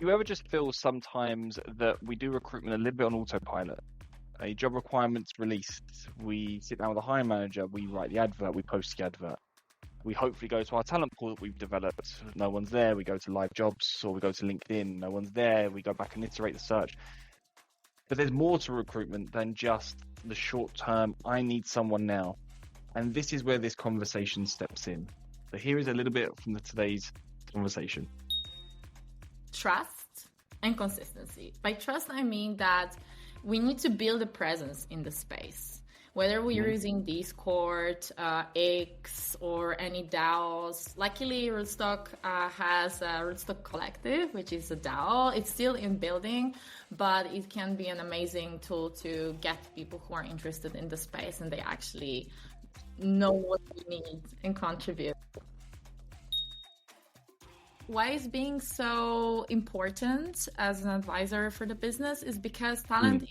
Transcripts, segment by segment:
You ever just feel sometimes that we do recruitment a little bit on autopilot? A job requirement's released, we sit down with a hiring manager, we write the advert, we post the advert. We hopefully go to our talent pool that we've developed. No one's there. We go to live jobs or we go to LinkedIn. No one's there. We go back and iterate the search. But there's more to recruitment than just the short term, I need someone now. And this is where this conversation steps in. So here is a little bit from today's conversation. Trust and consistency. By trust, I mean that we need to build a presence in the space. Whether we're using Discord, X, or any DAOs. Luckily, Rootstock has a Rootstock Collective, which is a DAO. It's still in building, but it can be an amazing tool to get people who are interested in the space and they actually know what we need and contribute. Why is being so important as an advisor for the business is because talent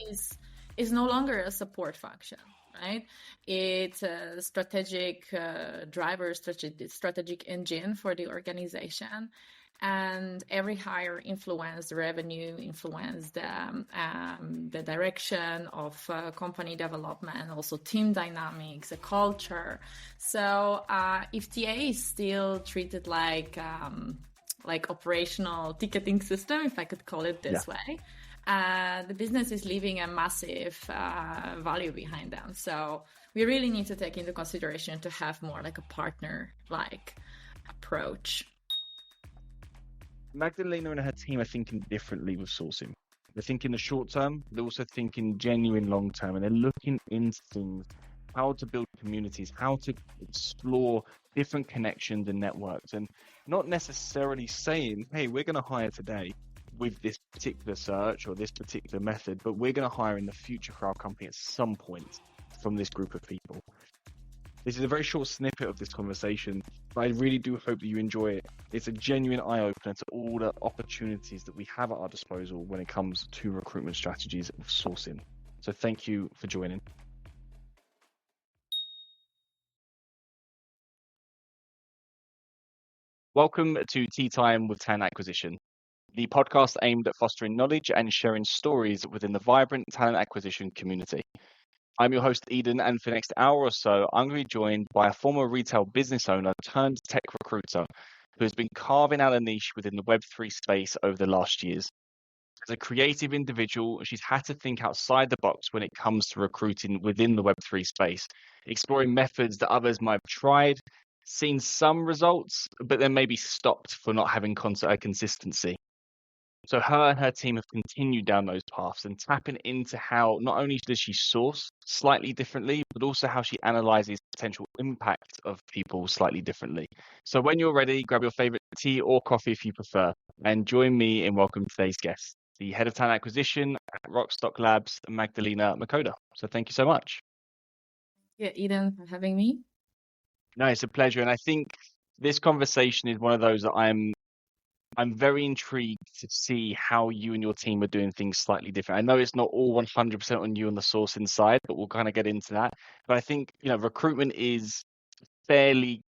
is no longer a support function, right? It's a strategic driver, strategic engine for the organization. And every hire influences revenue, influences the direction of company development, also team dynamics, the culture. So if TA is still treated like operational ticketing system, if I could call it this way, the business is leaving a massive value behind them. So we really need to take into consideration to have more like a partner-like approach. Magdalena and her team are thinking differently with sourcing. They're thinking the short term, they're also thinking genuine long term, and they're looking into things, how to build communities, how to explore different connections and networks, and not necessarily saying, hey, we're going to hire today with this particular search or this particular method, but we're going to hire in the future for our company at some point from this group of people. This is a very short snippet of this conversation, but I really do hope that you enjoy it. It's a genuine eye-opener to all the opportunities that we have at our disposal when it comes to recruitment strategies of sourcing. So thank you for joining. Welcome to Tea Time with Talent Acquisition, the podcast aimed at fostering knowledge and sharing stories within the vibrant talent acquisition community. I'm your host, Eden, and for the next hour or so, I'm going to be joined by a former retail business owner turned tech recruiter who has been carving out a niche within the Web3 space over the last years. As a creative individual, she's had to think outside the box when it comes to recruiting within the Web3 space, exploring methods that others might have tried, seen some results, but then maybe stopped for not having consistency. So her and her team have continued down those paths and tapping into how not only does she source slightly differently, but also how she analyzes potential impact of people slightly differently. So when you're ready, grab your favorite tea or coffee if you prefer, and join me in welcoming today's guest, the head of talent acquisition at Rockstock Labs, Magdalena Mikoda. So thank you so much. Yeah, Eden, for having me. No, it's a pleasure. And I think this conversation is one of those that I'm very intrigued to see how you and your team are doing things slightly different. I know it's not all 100% on you on the sourcing side, but we'll kind of get into that. But I think, recruitment is fairly,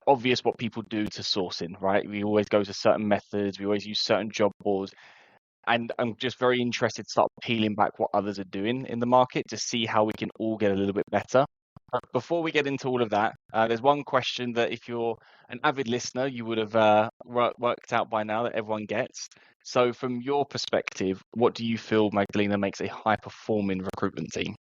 obvious what people do to sourcing, right? We always go to certain methods. We always use certain job boards. And I'm just very interested to start peeling back what others are doing in the market to see how we can all get a little bit better. Before we get into all of that, there's one question that if you're an avid listener, you would have worked out by now that everyone gets. So from your perspective, what do you feel, Magdalena, makes a high-performing recruitment team?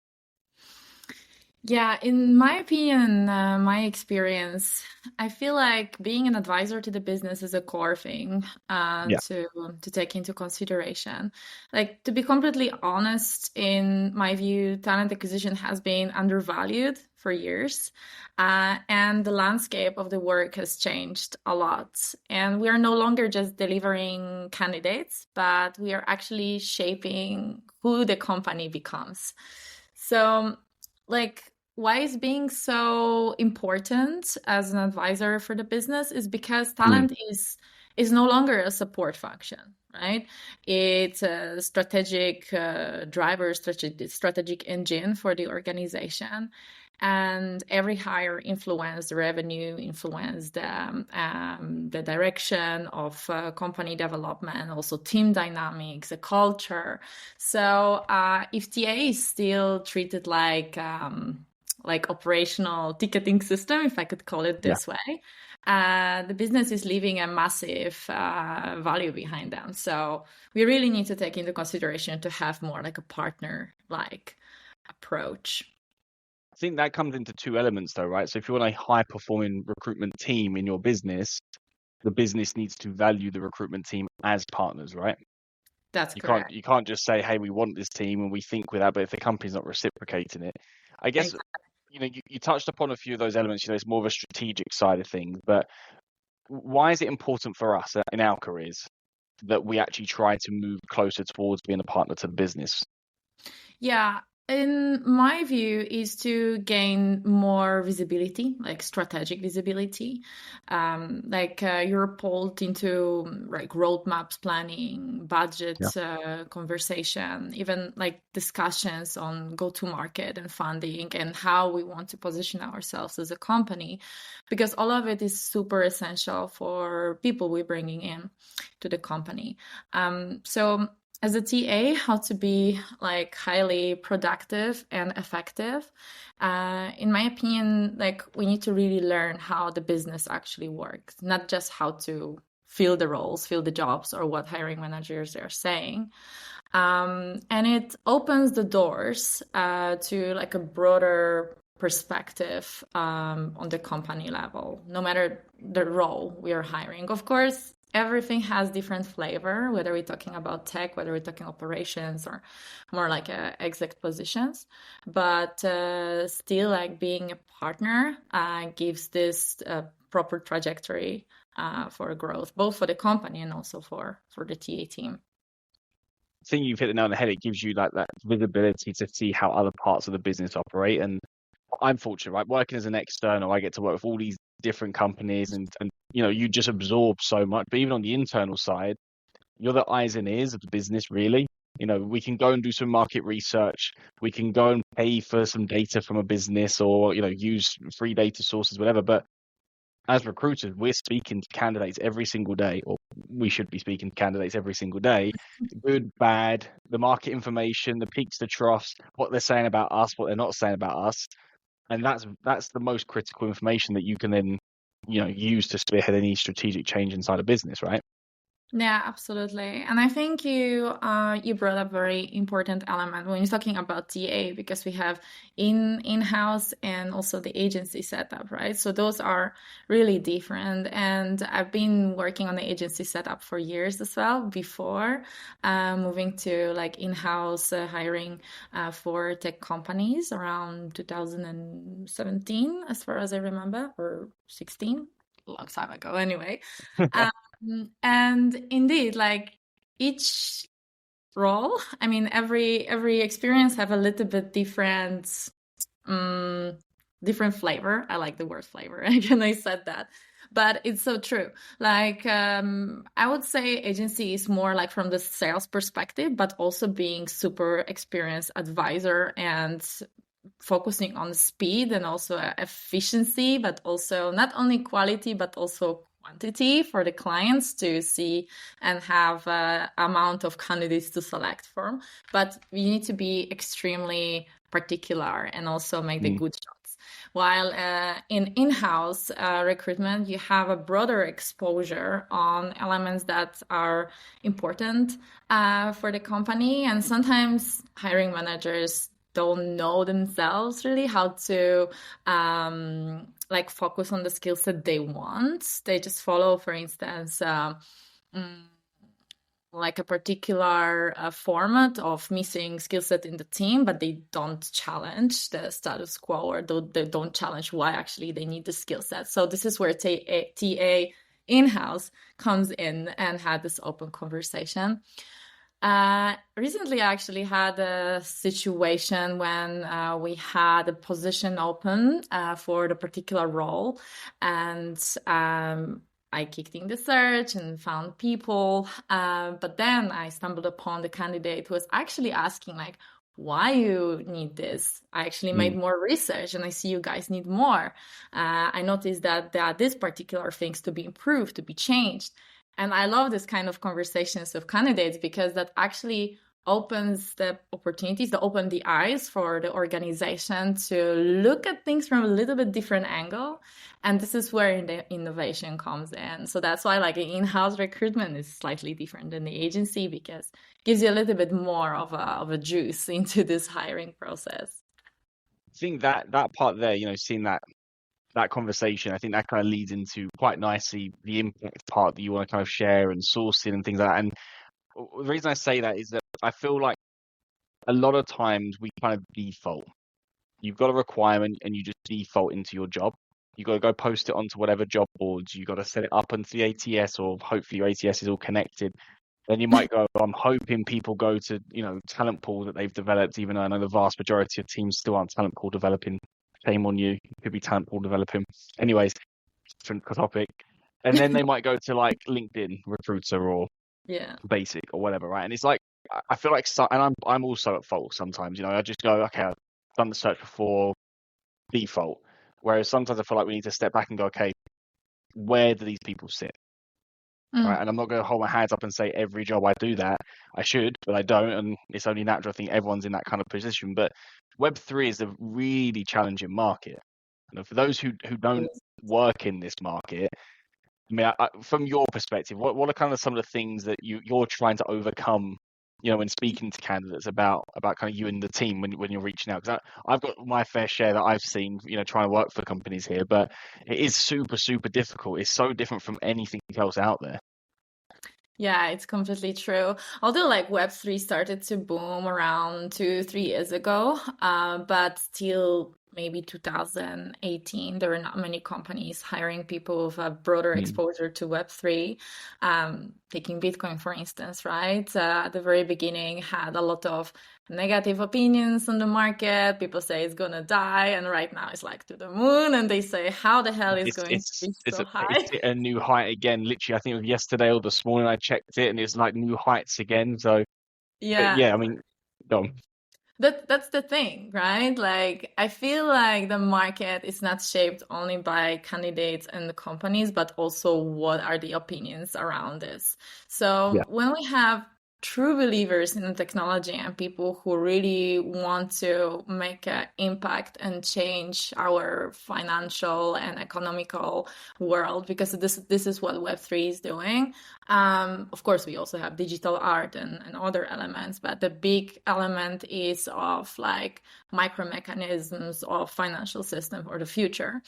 Yeah, in my opinion, my experience, I feel like being an advisor to the business is a core thing to take into consideration. Like, to be completely honest, in my view, talent acquisition has been undervalued for years, and the landscape of the work has changed a lot. And we are no longer just delivering candidates, but we are actually shaping who the company becomes. So, why is being so important as an advisor for the business is because talent is no longer a support function, right? It's a strategic driver, strategic engine for the organization. and every hire influenced the revenue, influenced the direction of company development, also team dynamics, the culture. So if TA is still treated like operational ticketing system, if I could call it this way, the business is leaving a massive value behind them. So we really need to take into consideration to have more like a partner-like approach. I think that comes into two elements though, right? So if you want a high performing recruitment team in your business, the business needs to value the recruitment team as partners, right? That's correct. You can't just say, hey, we want this team and we think with that, but if the company's not reciprocating it, I guess, you touched upon a few of those elements, it's more of a strategic side of things, but why is it important for us in our careers that we actually try to move closer towards being a partner to the business? Yeah, in my view, is to gain more visibility, like strategic visibility. You're pulled into like roadmaps planning, budget conversation, even like discussions on go-to-market and funding and how we want to position ourselves as a company, because all of it is super essential for people we're bringing in to the company. So as a TA, how to be like highly productive and effective. In my opinion, like we need to really learn how the business actually works, not just how to fill the roles, fill the jobs, or what hiring managers are saying. And it opens the doors to like a broader perspective on the company level, no matter the role we are hiring. Of course, everything has different flavor, whether we're talking about tech, whether we're talking operations, or more like exec positions. But still, like being a partner gives this proper trajectory for growth, both for the company and also for the TA team. I think you've hit the nail on the head. It gives you like that visibility to see how other parts of the business operate. And I'm fortunate, right? Working as an external, I get to work with all these different companies and you just absorb so much. But even on the internal side, you're the eyes and ears of the business, really. We can go and do some market research. We can go and pay for some data from a business or, use free data sources, whatever. But as recruiters, we're speaking to candidates every single day, or we should be speaking to candidates every single day, good, bad, the market information, the peaks, the troughs, what they're saying about us, what they're not saying about us. And that's the most critical information that you can then, use to spearhead any strategic change inside a business, right? Yeah, absolutely. And I think you brought up a very important element when you're talking about TA, because we have in-house and also the agency setup, right? So those are really different. And I've been working on the agency setup for years as well before moving to like in-house hiring for tech companies around 2017, as far as I remember, or 16, a long time ago anyway. And indeed, like each role, I mean, every experience have a little bit different flavor. I like the word flavor. Again, I said that, but it's so true. Like I would say agency is more like from the sales perspective, but also being super experienced advisor and focusing on speed and also efficiency, but also not only quality, but also quantity for the clients to see and have amount of candidates to select from. But we need to be extremely particular and also make the good shots. While in-house recruitment, you have a broader exposure on elements that are important for the company. And sometimes hiring managers don't know themselves really how to like focus on the skills that they want. They just follow, for instance, like a particular format of missing skill set in the team, but they don't challenge the status quo, or they don't challenge why actually they need the skill set. So this is where TA in-house comes in and had this open conversation. Recently, I actually had a situation when we had a position open for the particular role, and I kicked in the search and found people. But then I stumbled upon the candidate who was actually asking, like, why you need this. I actually made more research and I see you guys need more. I noticed that there are these particular things to be improved, to be changed. And I love this kind of conversations with candidates because that actually opens the opportunities, to open the eyes for the organization to look at things from a little bit different angle. And this is where the innovation comes in. So that's why like in-house recruitment is slightly different than the agency, because it gives you a little bit more of a juice into this hiring process. I think that part there, seeing that conversation, I think that kind of leads into quite nicely the impact part that you want to kind of share and sourcing and things like that. And the reason I say that is that I feel like a lot of times we kind of default. You've got a requirement and you just default into your job. You got to go post it onto whatever job boards. You got to set it up onto the ATS, or hopefully your ATS is all connected. Then you might go, I'm hoping people go to, talent pool that they've developed, even though I know the vast majority of teams still aren't talent pool developing. Shame on you. You could be talent pool developing. Anyways, different topic. And then they might go to like LinkedIn Recruiter or Basic or whatever, right? And it's like, I feel like, and I'm also at fault sometimes, I just go, okay, I've done the search before, default. Whereas sometimes I feel like we need to step back and go, okay, where do these people sit? Right. And I'm not going to hold my hands up and say every job I do that. I should, but I don't. And it's only natural. I think everyone's in that kind of position. But Web3 is a really challenging market. For those who don't work in this market, I mean, from your perspective, what are kind of some of the things that you're trying to overcome, when speaking to candidates about kind of you and the team when you're reaching out? Because I've got my fair share that I've seen, trying to work for companies here, but it is super, super difficult. It's so different from anything else out there. Yeah, it's completely true. Although like Web3 started to boom around 2-3 years ago, but still maybe 2018, there were not many companies hiring people with a broader exposure to Web3. Taking Bitcoin, for instance, right? At the very beginning, had a lot of negative opinions on the market. People say it's gonna die, and right now it's like to the moon. And they say, how the hell is going to be so high? It's a new height again. Literally, I think it was yesterday or this morning I checked it, and it's like new heights again. So yeah, I mean, dumb. That's the thing, right? Like, I feel like the market is not shaped only by candidates and the companies, but also what are the opinions around this. So when we have true believers in the technology and people who really want to make an impact and change our financial and economical world, because this is what Web3 is doing. Of course, we also have digital art and other elements, but the big element is of like micro mechanisms of financial system for the future.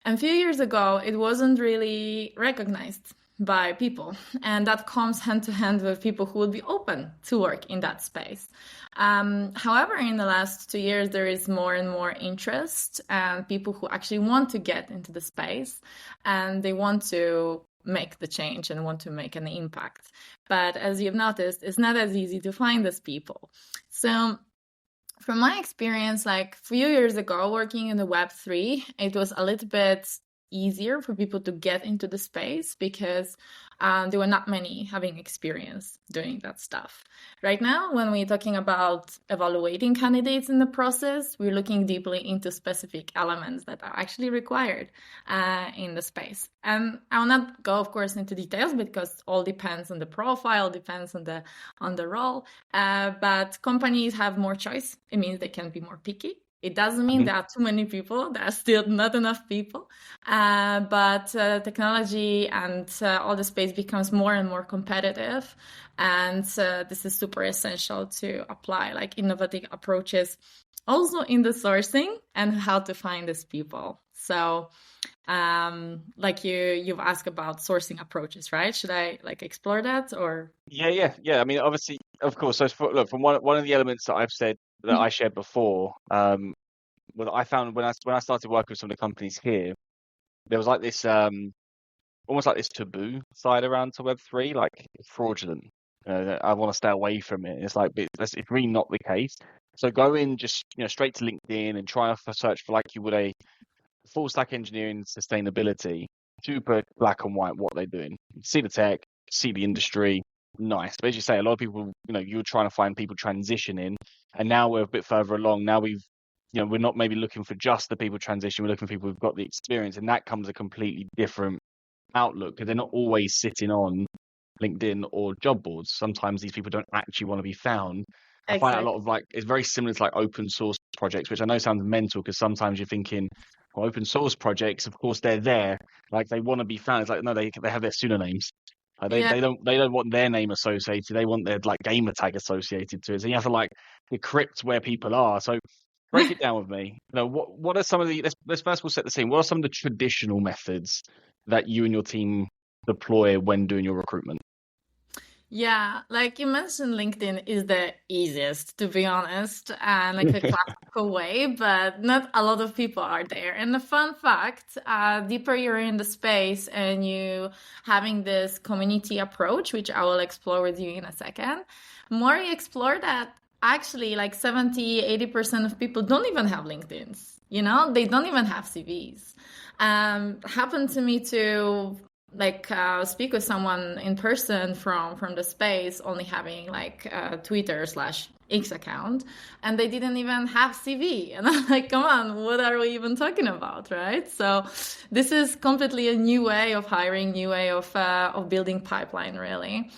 And a few years ago, it wasn't really recognized by people. And that comes hand to hand with people who would be open to work in that space. However, in the last 2 years, there is more and more interest and people who actually want to get into the space and they want to make the change and want to make an impact. But as you've noticed, it's not as easy to find those people. So from my experience, like a few years ago, working in the Web3, it was a little bit easier for people to get into the space because there were not many having experience doing that stuff. Right now, when we're talking about evaluating candidates in the process, we're looking deeply into specific elements that are actually required in the space. And I will not go, of course, into details because all depends on the profile, depends on the role. But companies have more choice. It means they can be more picky. It doesn't mean there are too many people. There are still not enough people. But technology and all the space becomes more and more competitive. And this is super essential to apply like innovative approaches also in the sourcing and how to find these people. So like you've asked about sourcing approaches, right? Should I like explore that or? Yeah. I mean, obviously, of course. So look, from one of the elements that I've said that I shared before, what I found when I started working with some of the companies here, there was like this almost like this taboo side around to Web3, like fraudulent. I want to stay away from it. It's like it's really not the case. So go in just straight to LinkedIn and try to search for like you would a full stack engineering sustainability, super black and white what they're doing. See the tech, see the industry, nice. But as you say, a lot of people, you're trying to find people transitioning, and now we're a bit further along. Now we're not maybe looking for just the people transition. We're looking for people who've got the experience, and that comes a completely different outlook because they're not always sitting on LinkedIn or job boards. Sometimes these people don't actually want to be found. I find a lot of it's very similar to like open source projects, which I know sounds mental because sometimes you're thinking, well, open source projects, of course they're there, like they want to be found. It's like, no, they have their pseudonyms. They don't want their name associated. They want their like gamer tag associated to it. So you have to like decrypt where people are. So break it down with me. What are some of the let's first of all set the scene. What are some of the traditional methods that you and your team deploy when doing your recruitment? Yeah, like you mentioned, LinkedIn is the easiest, to be honest, and like a classical way, but not a lot of people are there. And the fun fact, deeper you're in the space and you having this community approach, which I will explore with you in a second, more you explore that actually like 70-80% of people don't even have LinkedIns, they don't even have CVs. Happened to me to speak with someone in person from the space, only having like a Twitter/X account, and they didn't even have CV. And I'm like, come on, what are we even talking about, right? So this is completely a new way of hiring, new way of building pipeline, really.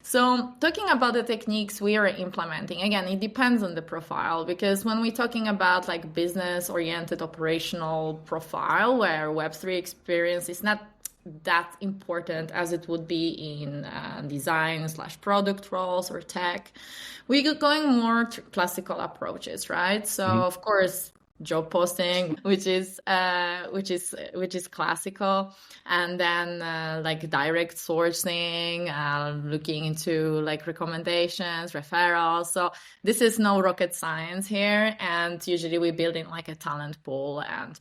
So talking about the techniques we are implementing, again, it depends on the profile, because when we're talking about like business-oriented operational profile where Web3 experience is not that important as it would be in design/product roles or tech, we're going more to classical approaches, right? So of course, job posting, which is classical, and then like direct sourcing, looking into like recommendations, referrals. So this is no rocket science here, and usually we build in like a talent pool and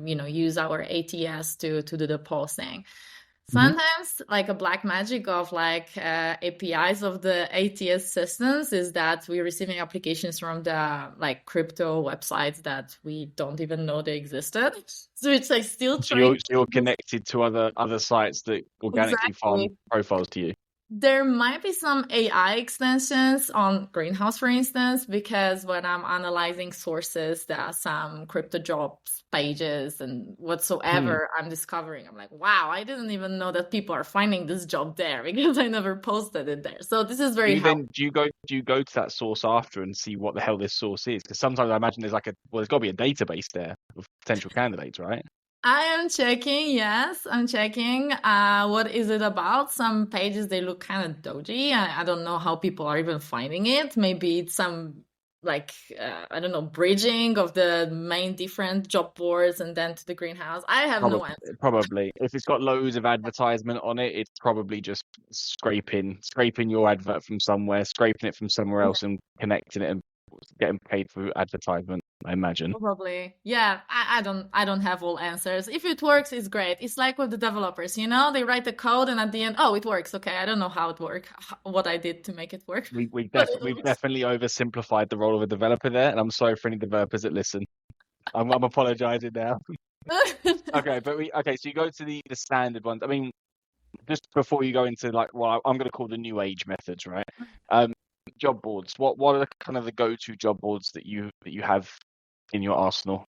use our ATS to do the posting. Sometimes like a black magic of like APIs of the ATS systems is that we're receiving applications from the like crypto websites that we don't even know they existed. So it's like still trying. So you're connected to other sites that organically farm profiles to you. There might be some AI extensions on Greenhouse, for instance, because when I'm analyzing sources, there are some crypto jobs pages and whatsoever I'm discovering. I'm like, wow, I didn't even know that people are finding this job there because I never posted it there. So this is very helpful. Do you go to that source after and see what the hell this source is? Because sometimes I imagine there's there's got to be a database there of potential candidates, right? I am checking. Yes, I'm checking. What is it about? Some pages, they look kind of dodgy. I don't know how people are even finding it. Maybe it's some I don't know, bridging of the main different job boards and then to the Greenhouse. I have no answer. Probably. If it's got loads of advertisement on it, it's probably just scraping your advert from somewhere, scraping it from somewhere else and connecting it and getting paid for advertisement, I imagine. Probably. Yeah, I don't have all answers. If it works, it's great. It's like with the developers, they write the code and at the end, oh, it works. Okay, I don't know how it worked, what I did to make it work. We've definitely oversimplified the role of a developer there, and I'm sorry for any developers that listen. I'm apologizing now. Okay, so you go to the standard ones. I mean, just before you go into I'm going to call the new age methods, right? Job boards. What are the kind of the go-to job boards that you have in your arsenal?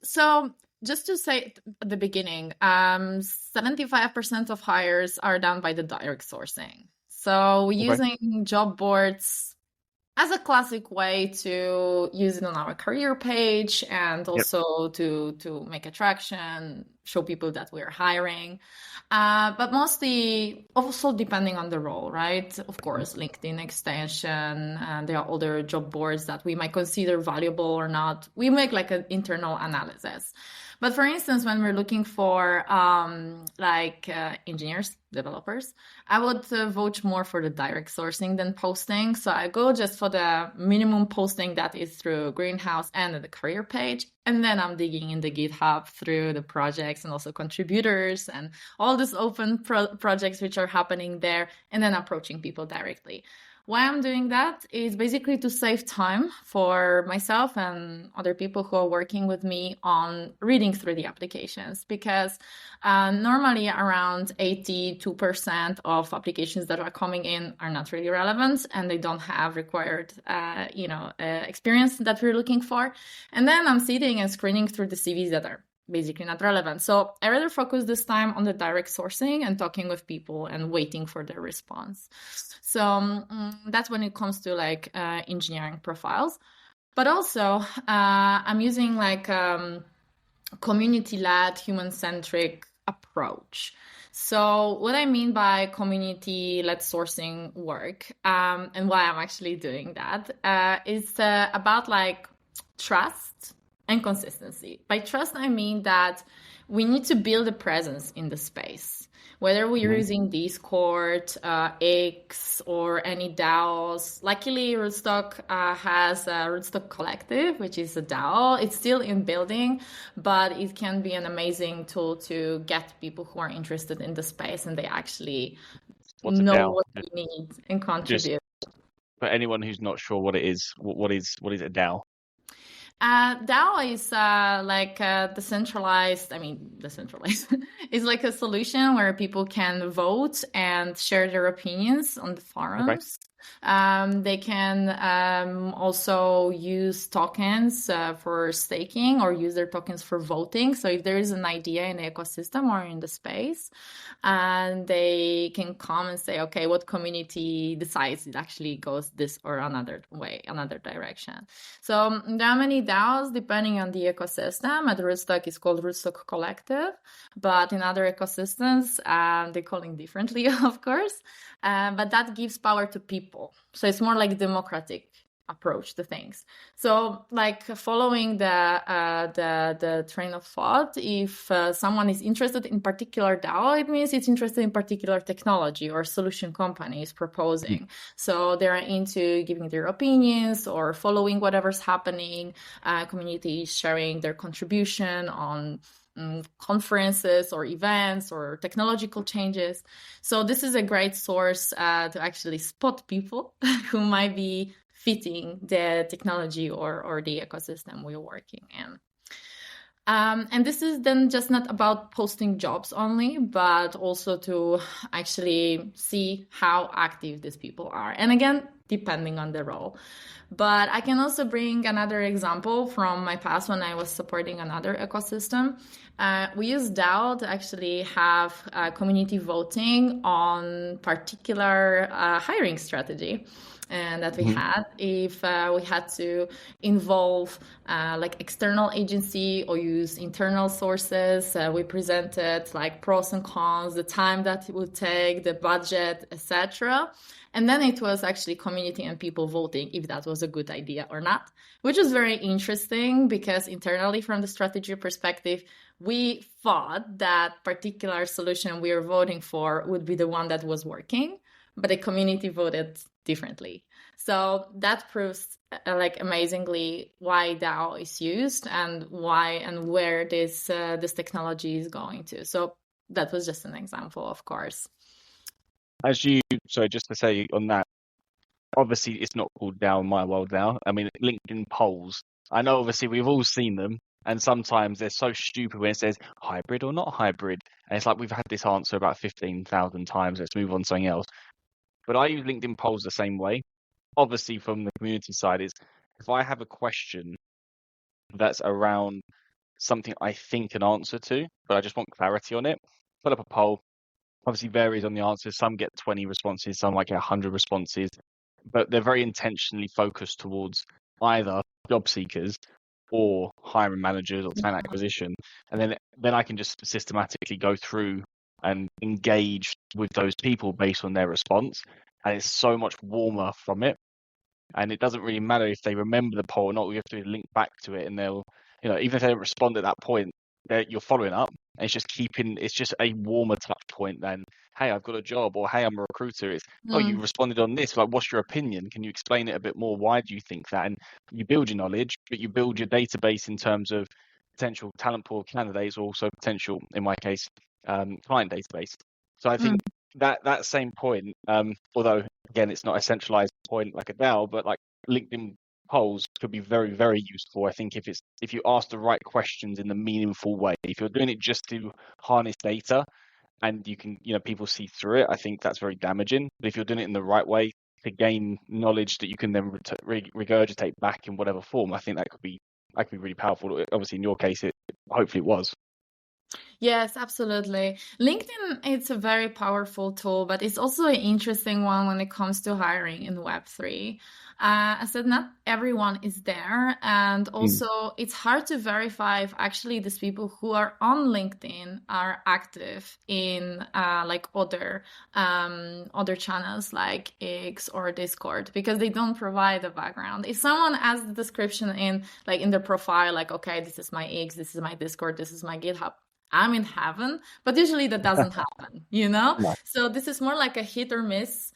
So just to say at the beginning, 75% of hires are done by the direct sourcing. So we're using job boards as a classic way to use it on our career page and also to make attraction, show people that we're hiring. But mostly also depending on the role, right? Of course, LinkedIn extension, there are other job boards that we might consider valuable or not. We make like an internal analysis. But for instance, when we're looking for engineers, developers, I would vote more for the direct sourcing than posting. So I go just for the minimum posting that is through Greenhouse and the career page. And then I'm digging in the GitHub through the projects and also contributors and all these open projects which are happening there, and then approaching people directly. Why I'm doing that is basically to save time for myself and other people who are working with me on reading through the applications, because normally around 82% of applications that are coming in are not really relevant and they don't have required experience that we're looking for. And then I'm sitting and screening through the CVs that are basically not relevant. So I rather focus this time on the direct sourcing and talking with people and waiting for their response. So that's when it comes to like engineering profiles. But also I'm using like community-led, human-centric approach. So what I mean by community-led sourcing work and why I'm actually doing that is about like trust and consistency. By trust, I mean that we need to build a presence in the space. Whether we're using Discord, X, or any DAOs. Luckily, Rootstock has a Rootstock Collective, which is a DAO. It's still in building, but it can be an amazing tool to get people who are interested in the space and they actually know what they need and contribute. Just for anyone who's not sure what it is, what is a DAO? DAO is decentralized. It's like a solution where people can vote and share their opinions on the forums. Okay. They can also use tokens for staking or use their tokens for voting. So if there is an idea in the ecosystem or in the space, and they can come and say, okay, what community decides it actually goes this or another way, another direction. So there are many DAOs depending on the ecosystem. At Rootstock, it's called Rootstock Collective, but in other ecosystems, they call it differently, of course. But that gives power to people. So it's more like democratic approach to things. So like following the train of thought, if someone is interested in particular DAO, it means it's interested in particular technology or solution company is proposing. So they're into giving their opinions or following whatever's happening, community sharing their contribution on conferences or events or technological changes. So this is a great source to actually spot people who might be fitting the technology or the ecosystem we're working in. And this is then just not about posting jobs only, but also to actually see how active these people are. And again, depending on the role. But I can also bring another example from my past when I was supporting another ecosystem. We use DAO to actually have community voting on particular hiring strategy. And that we had, if we had to involve like external agency or use internal sources, we presented like pros and cons, the time that it would take, the budget, etc. And then it was actually community and people voting if that was a good idea or not, which was very interesting because internally from the strategy perspective, we thought that particular solution we were voting for would be the one that was working, but the community voted differently. So that proves like amazingly why DAO is used and why and where this technology is going to. So that was just an example, of course. Just to say on that, obviously it's not called DAO in my world now. I mean, LinkedIn polls, I know obviously we've all seen them, and sometimes they're so stupid when it says hybrid or not hybrid. And it's like we've had this answer about 15,000 times. Let's move on to something else. But I use LinkedIn polls the same way. Obviously, from the community side, is if I have a question that's around something I think an answer to, but I just want clarity on it, put up a poll. Obviously, varies on the answers. Some get 20 responses, some might get 100 responses, but they're very intentionally focused towards either job seekers or hiring managers or talent acquisition. And then I can just systematically go through and engage with those people based on their response. And it's so much warmer from it. And it doesn't really matter if they remember the poll or not. We have to link back to it, and they'll, even if they don't respond at that point, you're following up. And it's just a warmer touch point than, hey, I've got a job, or hey, I'm a recruiter. It's, oh, you responded on this. Like, what's your opinion? Can you explain it a bit more? Why do you think that? And you build your knowledge, but you build your database in terms of potential talent pool candidates, or also potential, in my case, client database. So I think that same point, although again, it's not a centralized point like a DAO, but like LinkedIn polls could be very, very useful. I think if you ask the right questions in a meaningful way, if you're doing it just to harness data and you can, people see through it, I think that's very damaging. But if you're doing it in the right way to gain knowledge that you can then regurgitate back in whatever form, I think that could be really powerful. Obviously, in your case, hopefully it was. Yes, absolutely. LinkedIn, it's a very powerful tool, but it's also an interesting one when it comes to hiring in Web3. I said not everyone is there, and also it's hard to verify if actually these people who are on LinkedIn are active in like other channels like X or Discord, because they don't provide a background. If someone adds the description in their profile, like, okay, this is my X, this is my Discord, this is my GitHub, I'm in heaven, but usually that doesn't happen, No. So this is more like a hit or miss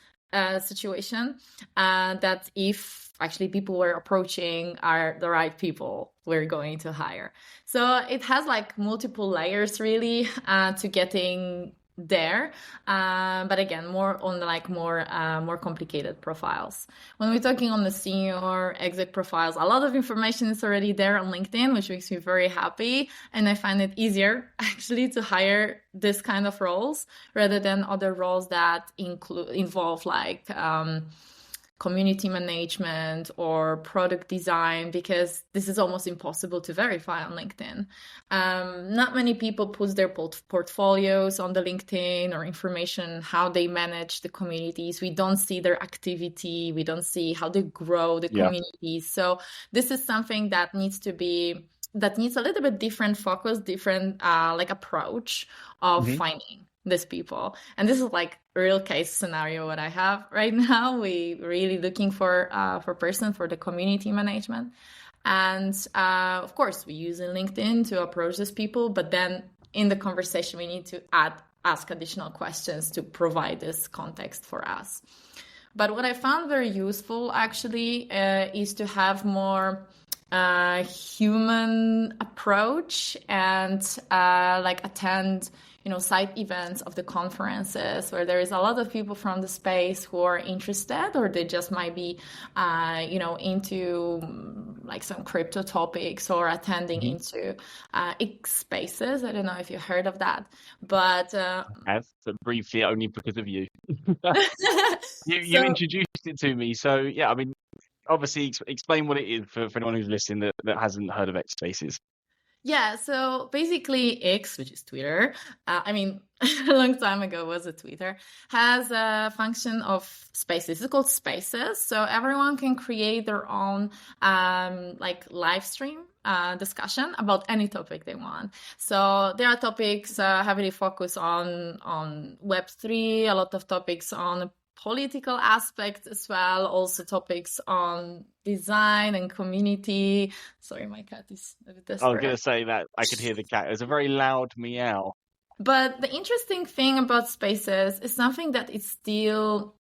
situation, that if actually people we're approaching are the right people we're going to hire. So it has like multiple layers really to getting there, but again, more on like more complicated profiles. When we're talking on the senior exec profiles, a lot of information is already there on LinkedIn, which makes me very happy, and I find it easier actually to hire this kind of roles rather than other roles that involve like community management or product design, because this is almost impossible to verify on LinkedIn. Not many people put their portfolios on the LinkedIn or information how they manage the communities. We don't see their activity. We don't see how they grow the communities. So this is something that needs a little bit different focus, different like approach of finding these people. And this is like a real case scenario what I have right now. We really looking for person for the community management. And of course, we use LinkedIn to approach these people, but then in the conversation, we need to ask additional questions to provide this context for us. But what I found very useful actually is to have more human approach and like attend side events of the conferences where there is a lot of people from the space who are interested, or they just might be into like some crypto topics or attending into X spaces. I don't know if you heard of that, but I have, but briefly, only because of you. You So, introduced it to me, so yeah, I mean, obviously explain what it is for anyone who's listening that hasn't heard of X Spaces. yeah, so basically X, which is Twitter, a long time ago was a Twitter, has a function of spaces. It's called Spaces, so everyone can create their own like live stream discussion about any topic they want. So there are topics heavily focused on Web3, a lot of topics on political aspects as well, also topics on design and community. Sorry, my cat is a bit desperate. I was going to say that I could hear the cat. It was a very loud meow. But the interesting thing about Spaces is something that is still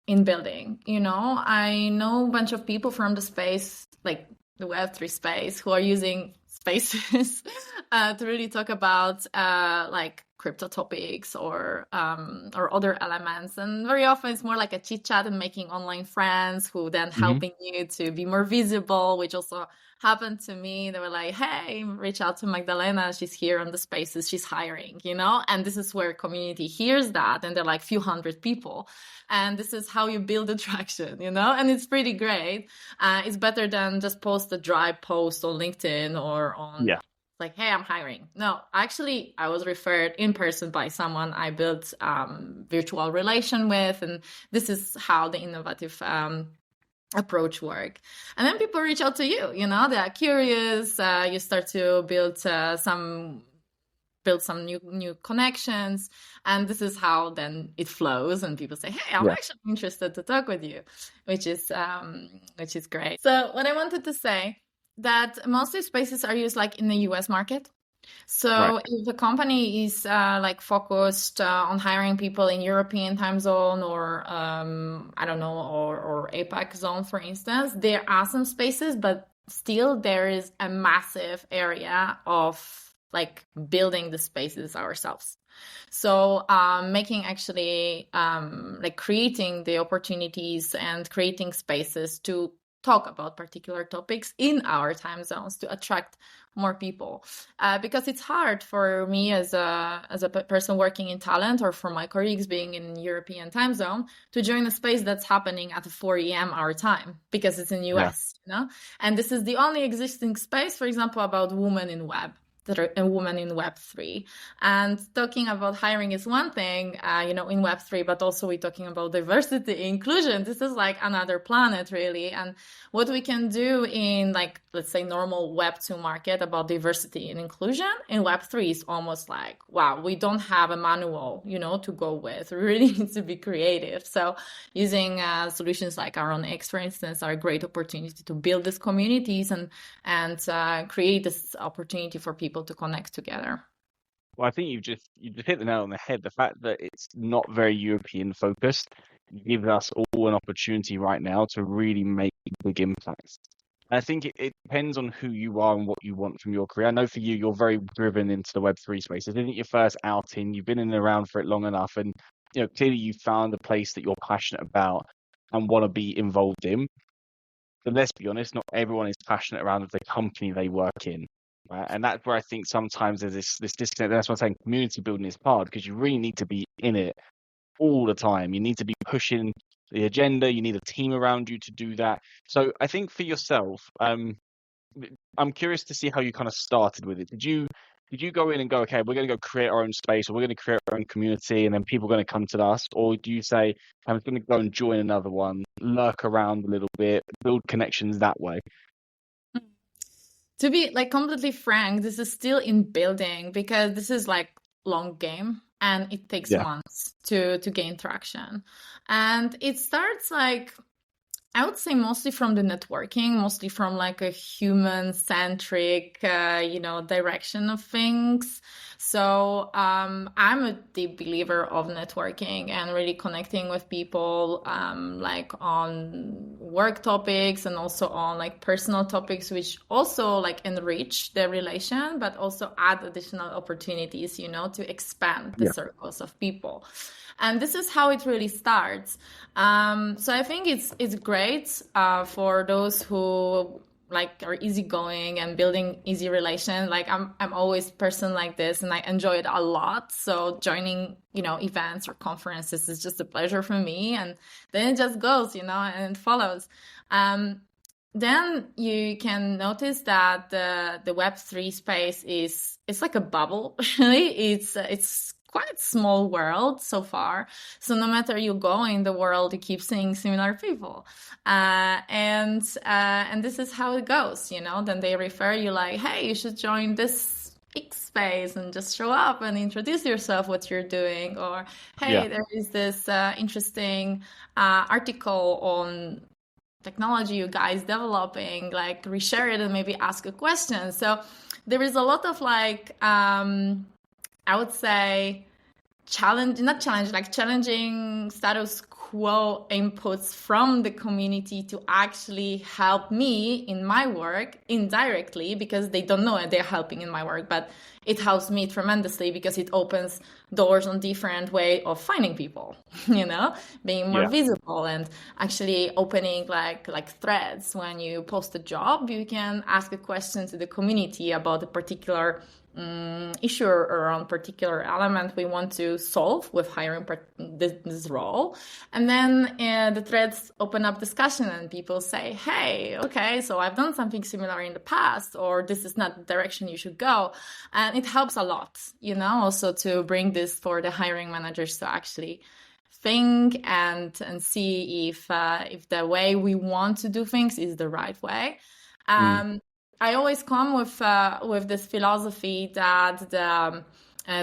in building. I know a bunch of people from the space, like the Web3 space, who are using Spaces to really talk about like crypto topics or other elements. And very often it's more like a chit chat and making online friends who then helping you to be more visible, which also happened to me. They were like, hey, reach out to Magdalena. She's here on the Spaces. She's hiring, and this is where community hears that. And they're like few hundred people. And this is how you build attraction, and it's pretty great. It's better than just post a dry post on LinkedIn or on like, hey, I'm hiring. No, actually, I was referred in person by someone I built virtual relation with. And this is how the innovative approach work. And then people reach out to you, they are curious. You start to build some new connections, and this is how then it flows, and people say, hey, I'm actually interested to talk with you, which is great. So what I wanted to say, that mostly Spaces are used like in the US market. So if the company is like focused on hiring people in European time zone or I don't know, or APAC zone, for instance, there are some Spaces, but still there is a massive area of like building the Spaces ourselves. So making actually like creating the opportunities and creating spaces to talk about particular topics in our time zones to attract more people, because it's hard for me as a person working in talent, or for my colleagues being in European time zone, to join a space that's happening at 4 a.m. our time, because it's in US, you know. And this is the only existing space, for example, about women in web, that are a woman in Web3. And talking about hiring is one thing, you know, in Web3, but also we're talking about diversity, inclusion. This is like another planet, really. And what we can do in, like, let's say, normal Web2 market about diversity and inclusion, in Web3 is almost like, wow, we don't have a manual, you know, to go with. We really need to be creative. So using solutions like our own X, for instance, are a great opportunity to build these communities and create this opportunity for people to connect together. Well, I think you just hit the nail on the head. The fact that it's not very European focused gives us all an opportunity right now to really make big impacts. I think it depends on who you are and what you want from your career. I know for you, you're very driven into the Web3 space. This isn't your first outing. You've been in and around for it long enough, and you know clearly you found a place that you're passionate about and want to be involved in. But let's be honest, not everyone is passionate around the company they work in. Right? And that's where I think sometimes there's this disconnect. That's why I'm saying community building is hard, because you really need to be in it all the time. You need to be pushing the agenda. You need a team around you to do that. So I think for yourself, I'm curious to see how you kind of started with it. Did you go in and go, okay, we're going to go create our own space, or we're going to create our own community, and then people are going to come to us? Or do you say, I'm going to go and join another one, lurk around a little bit, build connections that way? To be like completely frank, this is still in building, because this is like long game and it takes months to gain traction. And it starts like, I would say, mostly from the networking, mostly from like a human-centric, you know, direction of things. So I'm a deep believer of networking and really connecting with people, like on work topics and also on like personal topics, which also like enrich the relation, but also add additional opportunities, you know, to expand the circles of people. And this is how it really starts. So I think it's great for those who like are easygoing and building easy relations. Like I'm always a person like this, and I enjoy it a lot. So joining, you know, events or conferences is just a pleasure for me. And then it just goes, you know, and it follows. Then you can notice that the Web3 space it's like a bubble. Really, it's quite small world so far. So no matter you go in the world, you keep seeing similar people. And this is how it goes, you know. Then they refer you like, hey, you should join this X space, and just show up and introduce yourself, what you're doing. Or, hey, there is this interesting article on technology you guys developing, like reshare it and maybe ask a question. So there is a lot of like, I would say challenging status quo inputs from the community to actually help me in my work indirectly, because they don't know they're helping in my work, but it helps me tremendously because it opens doors on different way of finding people, you know, being more visible, and actually opening like threads. When you post a job, you can ask a question to the community about a particular issue or around particular element we want to solve with hiring this role. And then the threads open up discussion, and people say, hey, okay, so I've done something similar in the past, or this is not the direction you should go. And it helps a lot, you know, also to bring this for the hiring managers to actually think and see if the way we want to do things is the right way. I always come with this philosophy that the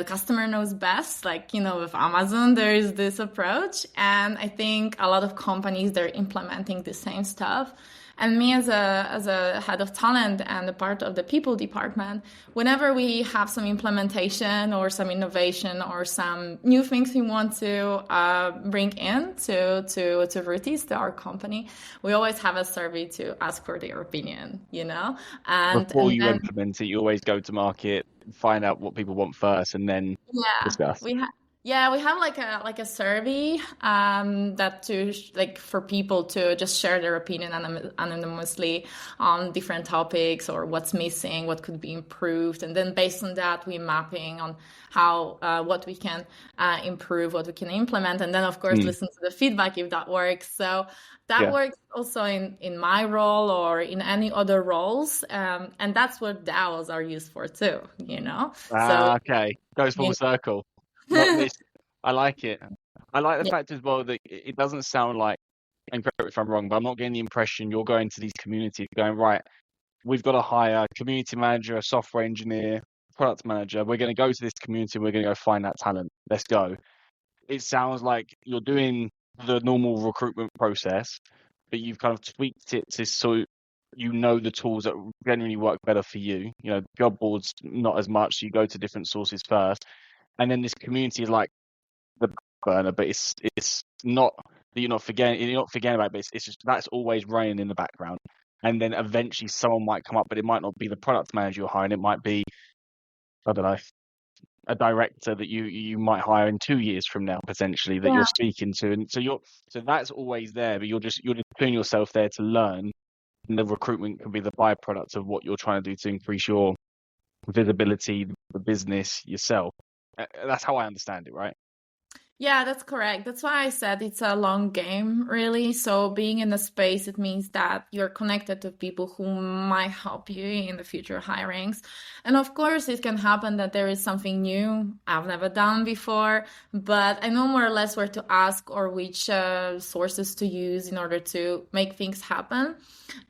customer knows best. Like, you know, with Amazon, there is this approach, and I think a lot of companies, they're implementing the same stuff. And me as a head of talent and a part of the people department, whenever we have some implementation or some innovation or some new things we want to bring in to Vertis, to our company, we always have a survey to ask for their opinion, you know. And before you implement it, you always go to market, find out what people want first and then Yeah, discuss. we have like a survey that like for people to just share their opinion anonymously on different topics or what's missing, what could be improved, and then based on that we mapping on how what we can improve, what we can implement, and then of course listen to the feedback if that works. So that Yeah. works also in my role or in any other roles, and that's what DAOs are used for too, you know. So Okay. Goes full you circle. Not this. I like it. I like the yeah. fact as well that it doesn't sound like, and correct me if I'm wrong, but I'm not getting the impression you're going to these communities going, right, we've got to hire a community manager, a software engineer, product manager. We're going to go to this community. We're going to go find that talent. Let's go. It sounds like you're doing the normal recruitment process, but you've kind of tweaked it to so you know the tools that generally work better for you. You know, job boards not as much. So you go to different sources first, and then this community is like the burner, but it's not that you're not forgetting about it, but it's just that's always running in the background. And then eventually someone might come up, but it might not be the product manager you're hiring. It might be, I don't know, a director that you might hire in 2 years from now potentially that you're Yeah. speaking to, and so that's always there, but you're just putting yourself there to learn, and the recruitment can be the byproduct of what you're trying to do to increase your visibility, the business, yourself. That's how I understand it, right? Yeah, that's correct. That's why I said it's a long game, really. So being in a space, it means that you're connected to people who might help you in the future hirings. And of course, it can happen that there is something new I've never done before, but I know more or less where to ask or which sources to use in order to make things happen.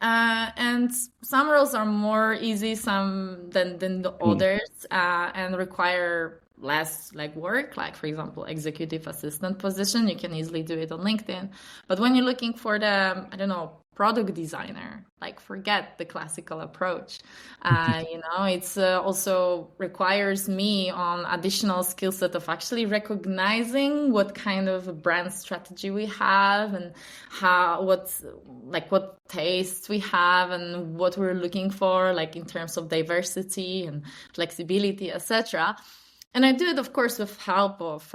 And some roles are more easy, some than the Mm. others, and require less like work, like for example executive assistant position, you can easily do it on LinkedIn. But when you're looking for the, I don't know, product designer, like forget the classical approach. It's also requires me on additional skill set of actually recognizing what kind of brand strategy we have and what tastes we have and what we're looking for, like in terms of diversity and flexibility, etc. And I do it, of course, with help of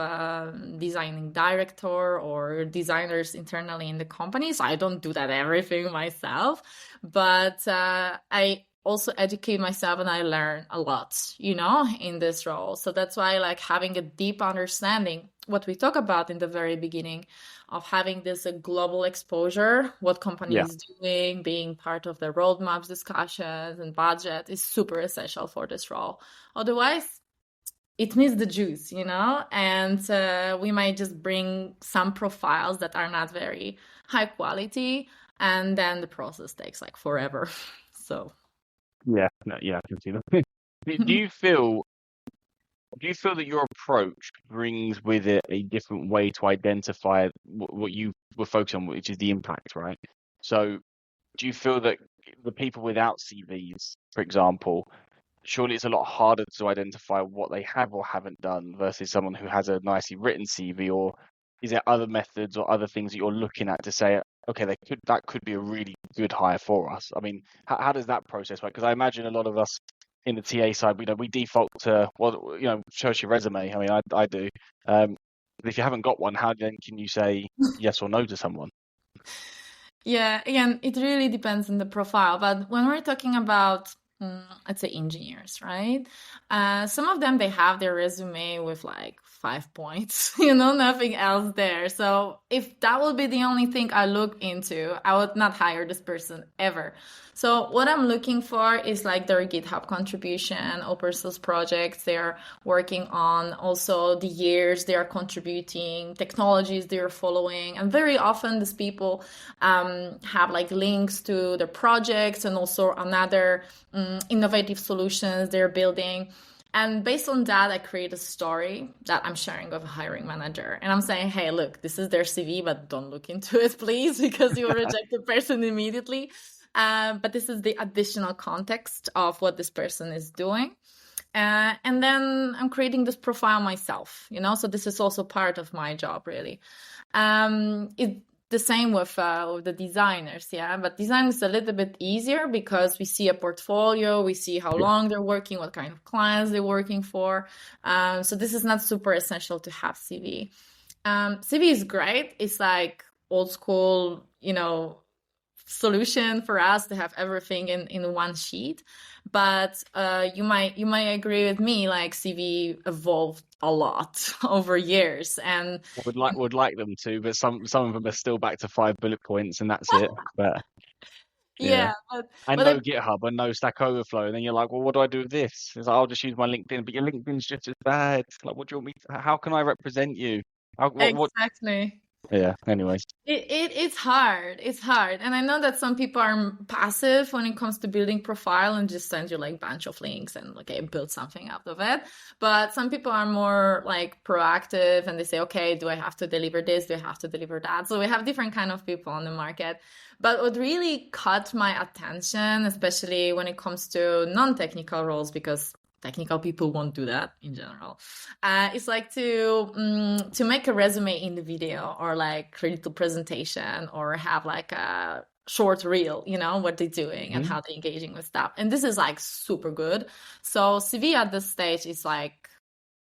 designing director or designers internally in the company. So I don't do that everything myself, but I also educate myself and I learn a lot, in this role. So that's why like having a deep understanding, what we talk about in the very beginning of having this global exposure, what company Yeah. is doing, being part of the roadmaps, discussions and budget is super essential for this role. Otherwise, it needs the juice, and we might just bring some profiles that are not very high quality, and then the process takes like forever. So Yeah, no, yeah, I can see that. Do you feel that your approach brings with it a different way to identify what you were focused on, which is the impact, right? So do you feel that the people without CVs, for example, surely it's a lot harder to identify what they have or haven't done versus someone who has a nicely written CV, or is there other methods or other things that you're looking at to say, okay, that could be a really good hire for us? I mean, how does that process work? Because I imagine a lot of us in the TA side, we default to, well, show us your resume. I mean, I do. But if you haven't got one, how then can you say yes or no to someone? yeah, again, it really depends on the profile. But when we're talking about, let's say engineers, right? Some of them, they have their resume with like 5 points, nothing else there. So if that would be the only thing I look into, I would not hire this person ever. So what I'm looking for is like their GitHub contribution, open source projects they're working on, also the years they are contributing, technologies they're following. And very often these people have like links to their projects and also another innovative solutions they're building. And based on that, I create a story that I'm sharing with a hiring manager. And I'm saying, hey, look, this is their CV, but don't look into it, please, because you will reject the person immediately. But this is the additional context of what this person is doing. And then I'm creating this profile myself, so this is also part of my job, really. the same with the designers, yeah. But design is a little bit easier because we see a portfolio, we see how long they're working, what kind of clients they're working for. So this is not super essential to have CV. CV is great. It's like old school, solution for us to have everything in one sheet. But you might agree with me, like CV evolved a lot over years, and would like them to, but some of them are still back to 5 bullet points and that's it. But yeah. yeah, And but no GitHub and no Stack Overflow. And then you're like, well, what do I do with this? It's like, I'll just use my LinkedIn, but your LinkedIn's just as bad. Like, what do you want me to, how can I represent you? What? exactly. Yeah, anyways. It's hard. It's hard. And I know that some people are passive when it comes to building profile and just send you like a bunch of links and okay, build something out of it. But some people are more like proactive and they say, okay, do I have to deliver this? Do I have to deliver that? So we have different kind of people on the market. But what really caught my attention, especially when it comes to non-technical roles, because technical people won't do that in general. It's like to make a resume in the video or like create a presentation or have like a short reel, what they're doing and how they're engaging with stuff. And this is like super good. So CV at this stage is like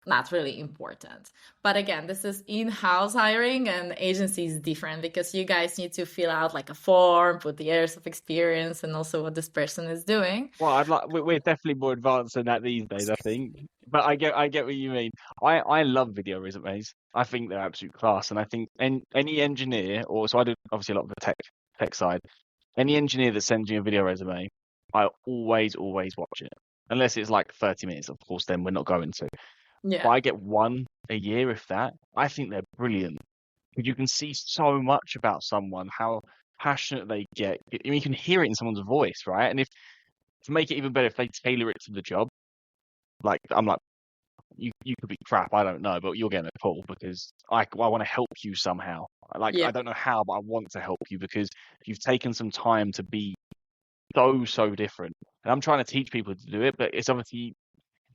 not really important. But again, this is in-house hiring and agency is different because you guys need to fill out like a form, put the years of experience and also what this person is doing. Well, we're definitely more advanced than that these days, I think. But I get what you mean. I love video resumes. I think they're absolute class, and I think any engineer, so I do obviously a lot of the tech side. Any engineer that sends you a video resume, I always watch it, unless it's like 30 minutes. Of course, then we're not going to. Yeah. But I get one a year, if that. I think they're brilliant. Because you can see so much about someone, how passionate they get. I mean, you can hear it in someone's voice, right? And if to make it even better, if they tailor it to the job, like I'm like, you could be crap, I don't know, but you're getting a call because I want to help you somehow. Like Yeah. I don't know how, but I want to help you because you've taken some time to be so different. And I'm trying to teach people to do it, but it's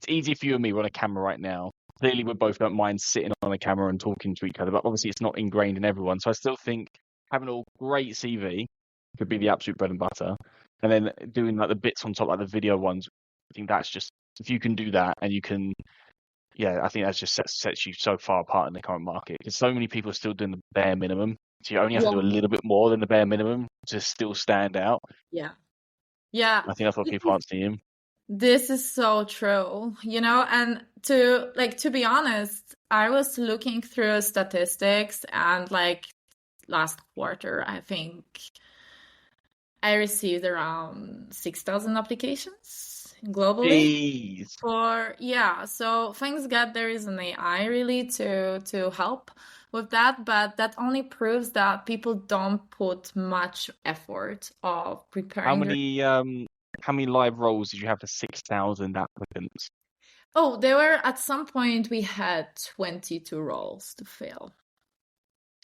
easy for you and me. We're on a camera right now. Clearly, we both don't mind sitting on a camera and talking to each other, but obviously, it's not ingrained in everyone. So I still think having a great CV could be the absolute bread and butter, and then doing like the bits on top, like the video ones. I think that's just if you can do that, and you can, yeah, I think that just sets you so far apart in the current market because so many people are still doing the bare minimum. So you only have to do a little bit more than the bare minimum to still stand out. Yeah. Yeah. I think that's what people aren't seeing. This is so true, and to be honest, I was looking through statistics and like last quarter, I think I received around 6,000 applications globally. Jeez. So thanks God there is an AI really to help with that, but that only proves that people don't put much effort of preparing How many live roles did you have for 6,000 applicants? Oh, there were at some point we had 22 roles to fill.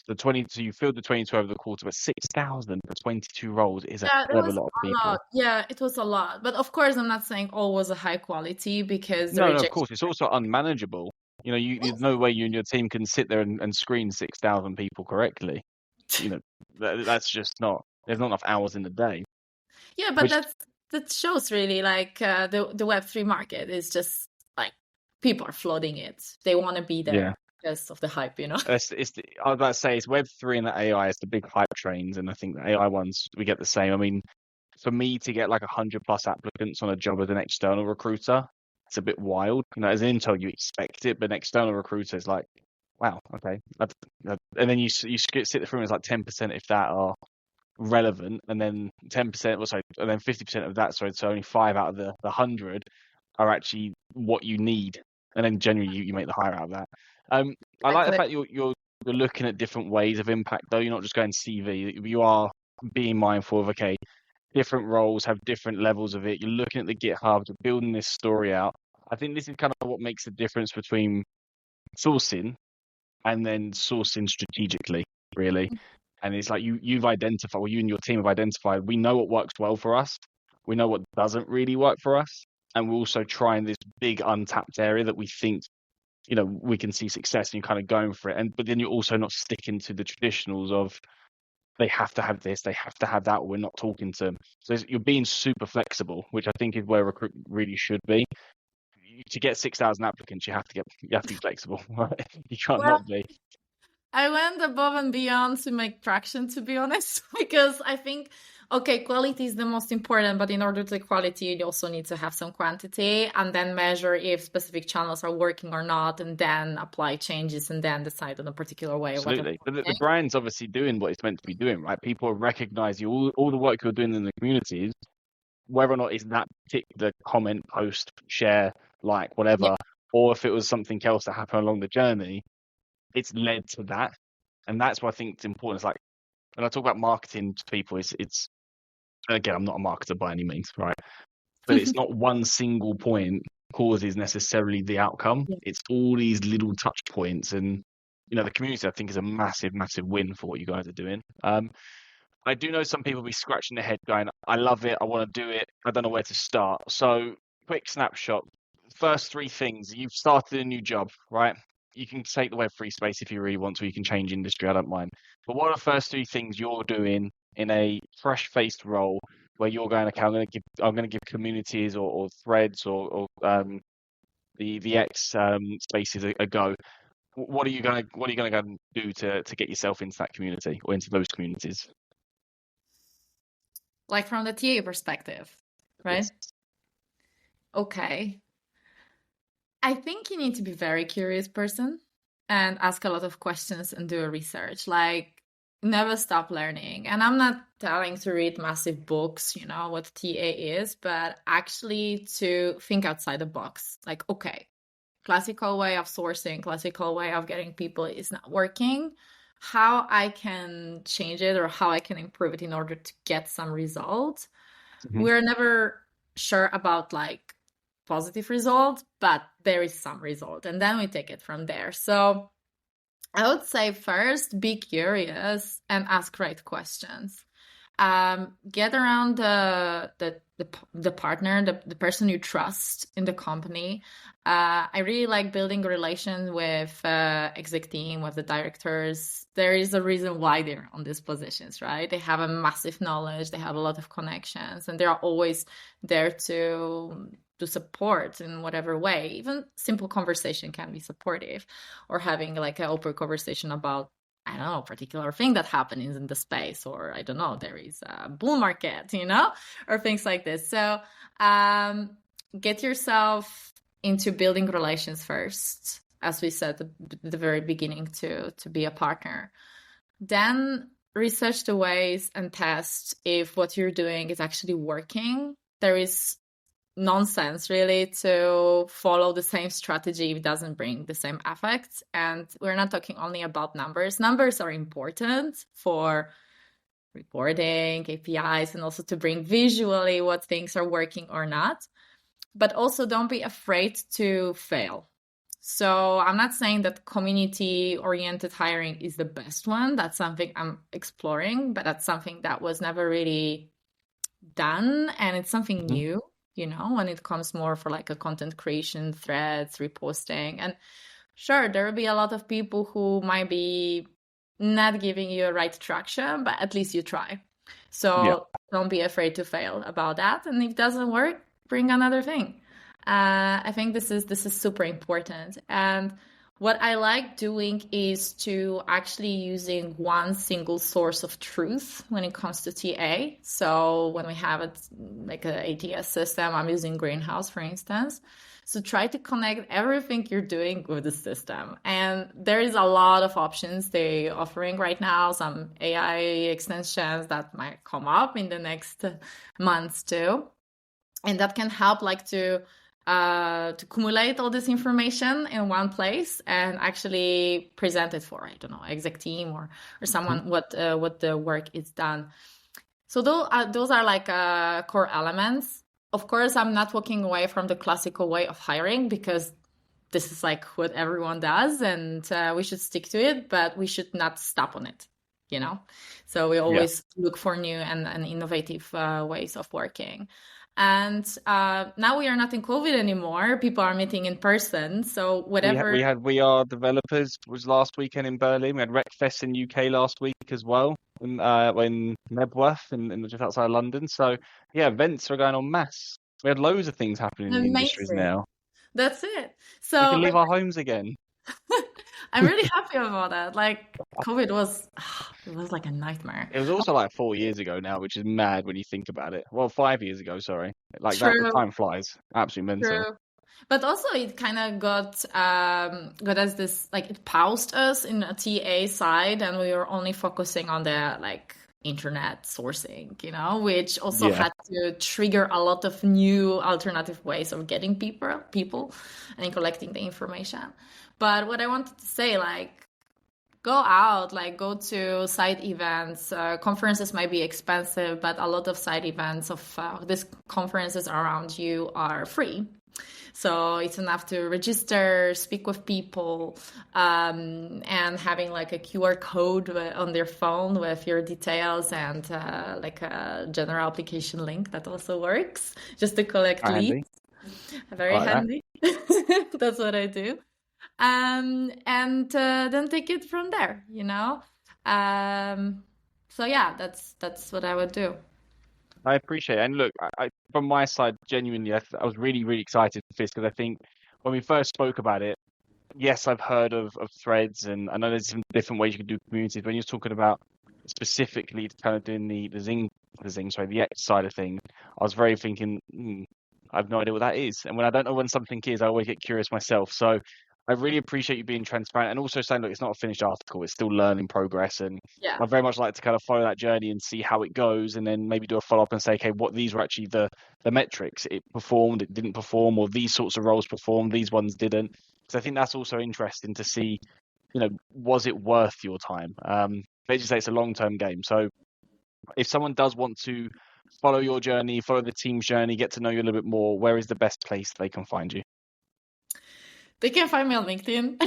So you filled the 22 over the quarter, but 6,000 for 22 roles is a Yeah, it hell of a was lot of a people. lot. Yeah, it was a lot. But of course, I'm not saying all was a high quality because the No, of rejection. course, it's also unmanageable. There's no way you and your team can sit there and screen 6,000 people correctly. That's just not. There's not enough hours in the day. Yeah, but Which, that shows really like the Web3 market is just like people are flooding it. They want to be there. yeah. Because of the hype, I was about to say it's Web3 and the AI is the big hype trains, and I think the AI ones we get the same. I mean, for me to get like 100+ applicants on a job as an external recruiter, it's a bit wild. As an intern you expect it, but an external recruiter is like, wow, okay. And then you sit through and it's like 10% if that are relevant, and then 10%, and then 50% of that, so only 5 out of the 100 are actually what you need, and then generally you make the hire out of that. I like the fact you're looking at different ways of impact, though. You're not just going CV. You are being mindful of, okay, different roles have different levels of it. You're looking at the GitHub, you're building this story out. I think this is kind of what makes the difference between sourcing and then sourcing strategically, really. And it's like you've identified, or you and your team have identified, we know what works well for us. We know what doesn't really work for us. And we're also trying this big untapped area that we think we can see success and you're kind of going for it. But then you're also not sticking to the traditionals of they have to have this, they have to have that, or we're not talking to them. So you're being super flexible, which I think is where recruitment really should be. To get 6,000 applicants, you have to be flexible, right? You can't Well, not be. I went above and beyond to make traction, to be honest, because I think, okay, quality is the most important, but in order to quality, you also need to have some quantity and then measure if specific channels are working or not, and then apply changes and then decide on a particular way. Absolutely. But the brand's obviously doing what it's meant to be doing, right? People recognize you, all the work you're doing in the communities, whether or not it's that particular comment, post, share, like, whatever, Yeah. or if it was something else that happened along the journey, it's led to that. And that's what I think it's important. It's like, when I talk about marketing to people, it's again, I'm not a marketer by any means, right? But it's not one single point causes necessarily the outcome. Yeah. It's all these little touch points, and the community, I think, is a massive, massive win for what you guys are doing. I do know some people be scratching their head going, I love it, I want to do it, I don't know where to start. So, quick snapshot. First three things. You've started a new job, right? You can take the Web3 space if you really want to. You can change industry, I don't mind. But what are the first three things you're doing in a fresh-faced role where you're going, okay, I'm going to give communities or threads or the X spaces a go. What are you going to go and do to get yourself into that community or into those communities? Like from the TA perspective, right? Yes. Okay. I think you need to be a very curious person and ask a lot of questions and do a research. Like, never stop learning. And I'm not telling to read massive books, what TA is, but actually to think outside the box. Like, okay, classical way of sourcing, classical way of getting people is not working. How I can change it or how I can improve it in order to get some results. Mm-hmm. We're never sure about like positive result, but there is some result, and then we take it from there. So I would say first, be curious and ask right questions. Get around the partner, the person you trust in the company. I really like building a relation with exec team, with the directors. There is a reason why they're on these positions, right? They have a massive knowledge, they have a lot of connections, and they are always there to support in whatever way. Even simple conversation can be supportive, or having like an open conversation about, I don't know, a particular thing that happens in the space, or I don't know, there is a bull market, or things like this. So get yourself into building relations first, as we said at the very beginning, to be a partner. Then research the ways and test if what you're doing is actually working. There is nonsense really to follow the same strategy if it doesn't bring the same effects. And we're not talking only about numbers. Numbers are important for reporting, KPIs, and also to bring visually what things are working or not. But also don't be afraid to fail. So I'm not saying that community-oriented hiring is the best one. That's something I'm exploring, but that's something that was never really done. And it's something new, when it comes more for like a content creation, threads, reposting. And sure, there will be a lot of people who might be not giving you a right traction, but at least you try. So Don't be afraid to fail about that. And if it doesn't work, bring another thing. I think this is super important. And what I like doing is to actually using one single source of truth when it comes to TA. So when we have it like an ATS system, I'm using Greenhouse, for instance. So try to connect everything you're doing with the system. And there is a lot of options they're offering right now, some AI extensions that might come up in the next months too. And that can help like to accumulate all this information in one place and actually present it for, I don't know, exec team or someone what the work is done. So those are like core elements. Of course, I'm not walking away from the classical way of hiring because this is like what everyone does and we should stick to it, but we should not stop on it, So we always look for new and innovative ways of working. And now we are not in COVID anymore. People are meeting in person. So whatever. We are developers was last weekend in Berlin. We had Recfest in UK last week as well, in Nebworth in just outside London. So yeah, events are going on mass. We had loads of things happening in the industries Amazing. now. That's it. We So can leave our homes again. I'm really happy about that. Like COVID was, it was like a nightmare. It was also like 4 years ago now, which is mad when you think about it. Well, 5 years ago, sorry. Like that, the True, time flies. Absolutely mental. true. But also it kind of got us this, like it paused us in a TA side, and we were only focusing on the like internet sourcing, which also Yeah, had to trigger a lot of new alternative ways of getting people and collecting the information. But what I wanted to say, like, go out, like go to side events. Conferences might be expensive, but a lot of side events of these conferences around you are free. So it's enough to register, speak with people, and having like a QR code on their phone with your details and like a general application link that also works just to collect quite leads. handy. Very I like that. handy. That's what I do. And then take it from there, So yeah, that's what I would do. I appreciate it. And look, from my side, genuinely, I was really, really excited for this because I think when we first spoke about it, yes, I've heard of threads, and I know there's some different ways you can do communities. When you're talking about specifically kind of doing the X side of things, I was very thinking, I have no idea what that is. And when I don't know when something is, I always get curious myself. So I really appreciate you being transparent and also saying, look, it's not a finished article, it's still learning progress. And Yeah. I very much like to kind of follow that journey and see how it goes, and then maybe do a follow up and say, okay, what these were actually the metrics. It performed, it didn't perform, or these sorts of roles performed, these ones didn't. So I think that's also interesting to see, was it worth your time? They just say it's a long-term game. So if someone does want to follow your journey, follow the team's journey, get to know you a little bit more, where is the best place they can find you? They can find me on LinkedIn.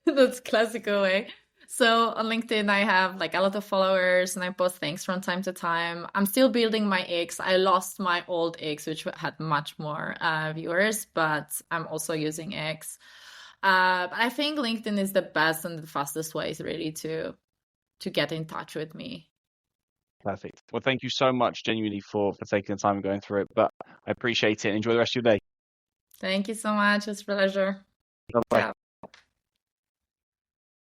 That's classical way. So on LinkedIn, I have like a lot of followers and I post things from time to time. I'm still building my X. I lost my old X, which had much more viewers, but I'm also using X. But I think LinkedIn is the best and the fastest ways really to get in touch with me. Perfect. Well, thank you so much, genuinely, for taking the time and going through it. But I appreciate it and enjoy the rest of your day. Thank you so much. It's a pleasure. Bye bye. Ciao.